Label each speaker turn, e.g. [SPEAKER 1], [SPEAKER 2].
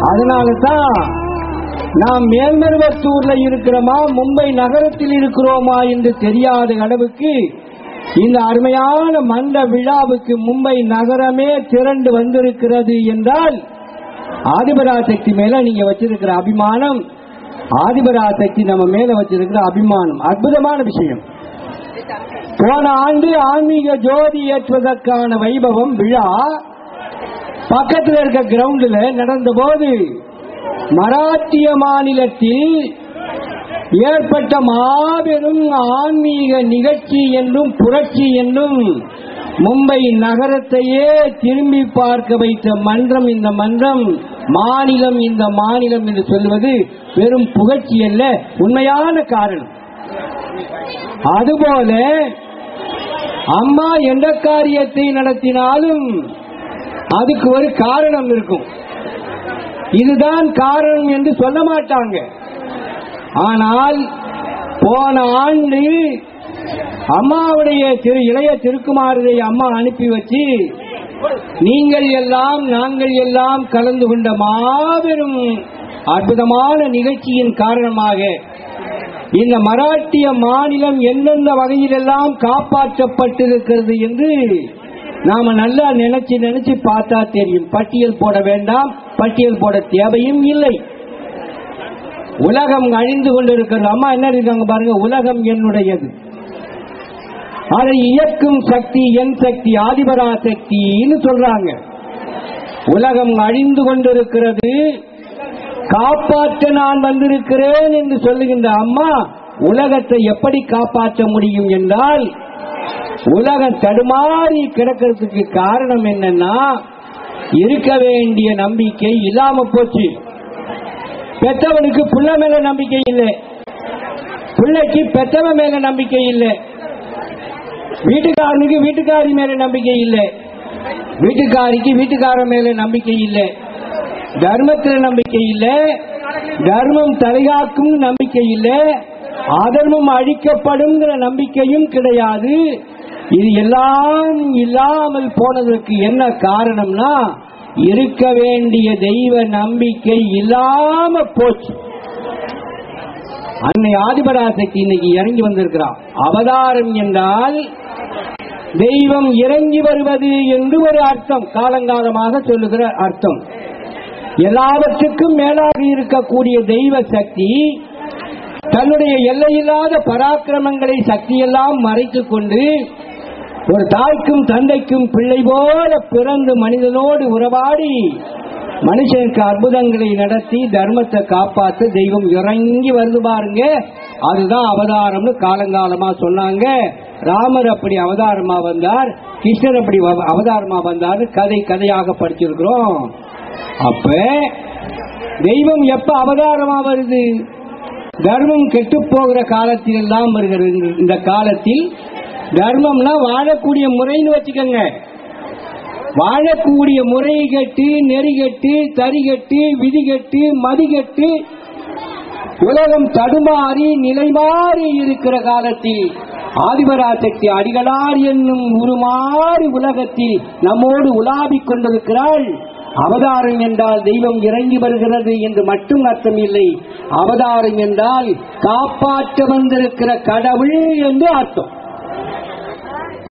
[SPEAKER 1] அதனால தான் நாம் மேல்மருவத்தூர்ல இருக்கிறோமா மும்பை நகரத்தில் இருக்கிறோமா என்று தெரியாத அளவுக்கு இந்த அருமையான மண்ட விழாவுக்கு மும்பை நகரமே திரண்டு வந்திருக்கிறது என்றால் ஆதிபராசக்தி மேல நீங்க வச்சிருக்கிற அபிமானம், ஆதிபராசக்தி நம்ம மேல வச்சிருக்கிற அபிமானம் அற்புதமான விஷயம். போன ஆண்டு ஆன்மீக ஜோதி ஏற்றுவதற்கான வைபவம் விழா பக்கத்தில் இருக்க கிரவுண்டில் நடந்த போது மராட்டிய மாநிலத்தில் ஏற்பட்ட மாபெரும் ஆன்மீக நிகழ்ச்சி என்றும் புரட்சி என்றும் மும்பை நகரத்தையே திரும்பி பார்க்க வைத்த மன்றம் இந்த மன்றம், மாநிலம் இந்த மாநிலம் என்று சொல்வது வெறும் புகழ்ச்சி அல்ல, உண்மையான காரணம். அதுபோல அம்மா எந்த காரியத்தை நடத்தினாலும் அதுக்கு ஒரு காரணம் இருக்கும். இதுதான் காரணம் என்று சொல்ல மாட்டாங்க. ஆனால் போன ஆண்டு அம்மாவுடைய இளைய திருக்குமாரரை அம்மா அனுப்பி வச்சு நீங்கள் எல்லாம் நாங்கள் எல்லாம் கலந்து கொண்ட மாபெரும் அற்புதமான நிகழ்ச்சியின் காரணமாக இந்த மராட்டிய மாநிலம் எந்தெந்த வகையிலெல்லாம் காப்பாற்றப்பட்டிருக்கிறது என்று நாம நல்லா நினைச்சு பார்த்தா தெரியும். பட்டியல் போட வேண்டாம், பட்டியல் போட தேவையும் இல்லை. உலகம் அழிந்து கொண்டிருக்கிறது. அம்மா என்ன இருக்காங்க பாருங்க, உலகம் என்னுடையது, அதை இயக்கும் சக்தி என் சக்தி, ஆதிபராசக்தின்னு சொல்றாங்க. உலகம் அழிந்து கொண்டிருக்கிறது, காப்பாற்ற நான் வந்திருக்கிறேன் என்று சொல்லுகின்ற அம்மா உலகத்தை எப்படி காப்பாற்ற முடியும் என்றால், உலகம் தடுமாறி கிடக்கிறதுக்கு காரணம் என்னன்னா இருக்க வேண்டிய நம்பிக்கை இல்லாம போச்சு. பெற்றவனுக்கு புள்ள மேல நம்பிக்கை இல்லை, பிள்ளைக்கு பெற்றவன் மேல நம்பிக்கை இல்லை, வீட்டுக்காரனுக்கு வீட்டுக்காரி மேல நம்பிக்கை இல்லை, வீட்டுக்காரிக்கு வீட்டுக்காரன் மேல நம்பிக்கை இல்லை, தர்மத்தில் நம்பிக்கை இல்லை, தர்மம் தலைகாக்கும் நம்பிக்கை இல்லை, அதர்மம் அழிக்கப்படும் நம்பிக்கையும் கிடையாது. இது எல்லாம் இல்லாமல் போனதற்கு என்ன காரணம்னா இருக்க வேண்டிய தெய்வ நம்பிக்கை இல்லாம போச்சு. அன்னை ஆதிபராசக்தி இன்னைக்கு இறங்கி வந்திருக்கிறார். அவதாரம் என்றால் தெய்வம் இறங்கி வருவது என்று ஒரு அர்த்தம், காலங்காலமாக சொல்லுகிற அர்த்தம். எல்லாவற்றுக்கும் மேலாக இருக்கக்கூடிய தெய்வ சக்தி தன்னுடைய எல்லையில்லாத பராக்கிரமங்களை சக்தியெல்லாம் மறைத்துக் கொண்டு ஒரு தாய்க்கும் தந்தைக்கும் பிள்ளை போல பிறந்து மனிதனோடு உறவாடி மனுஷனுக்கு அற்புதங்களை நடத்தி தர்மத்தை காப்பாற்ற தெய்வம் இறங்கி வருது பாருங்க. அதுதான் அவதாரம்னு காலங்காலமா சொன்னாங்க. ராமர் அப்படி அவதாரமா வந்தார், கிருஷ்ணர் அப்படி அவதாரமா வந்தார், கதை கதையாக படிச்சிருக்கிறோம். அப்ப தெய்வம் எப்ப அவதாரமா வருது? தர்மம் கெட்டு போகிற காலத்தில் எல்லாம் வருகிறது. இந்த காலத்தில் தர்மம்னா வாழக்கூடிய முறைன்னு வச்சுக்கோங்க. வாழக்கூடிய முறை கட்டு, நெறி கட்டு, தறி கட்டு, விதி கட்டு, மதி கட்டு, உலகம் தடுமாறி நிலை மாறி இருக்கிற காலத்தில் ஆதிபராசக்தி அடிகளார் என்னும் உருமாறி உலகத்தில் நம்மோடு உலாவிக் கொண்டிருக்கிறாள். அவதாரம் என்றால் தெய்வம் இறங்கி வருகிறது என்று மட்டும் அர்த்தம் இல்லை. அவதாரம் என்றால் காப்பாற்ற வந்திருக்கிற கடவுள் என்று அர்த்தம்.